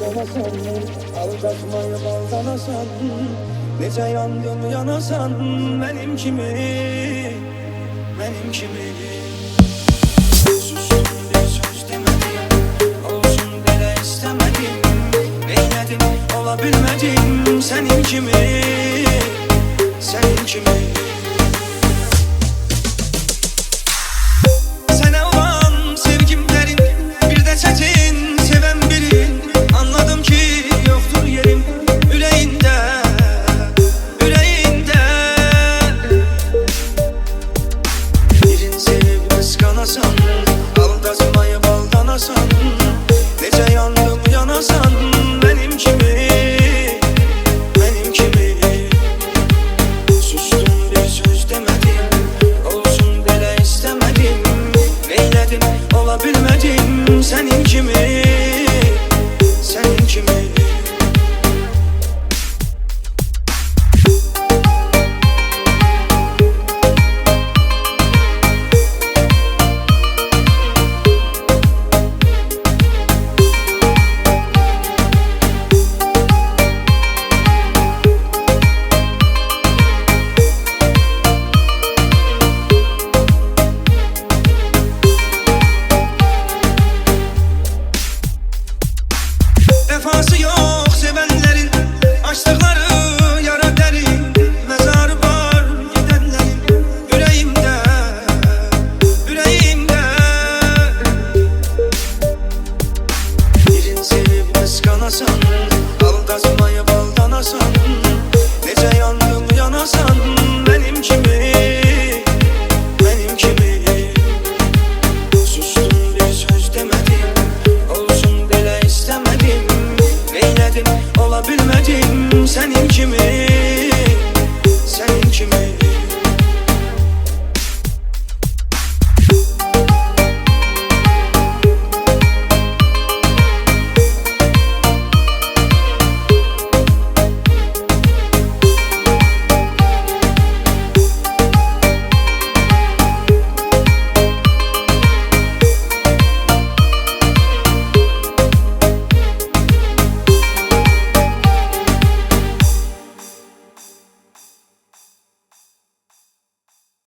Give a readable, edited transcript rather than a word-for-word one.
yanasan, aldatmayı baldanasan, nece yandım yanasan, benim kimi, benim kimi. Sustum bir söz demedim, olsun bile istemedim, neyledim olabilmedim, senin kimi, senin kimi. Aldatmayı baldanasan, nece yandım yanasan, benim kimi, benim kimi. Sustum bir söz demedim, olsun bile istemedim, neyledim olabilmedim, senin kimi.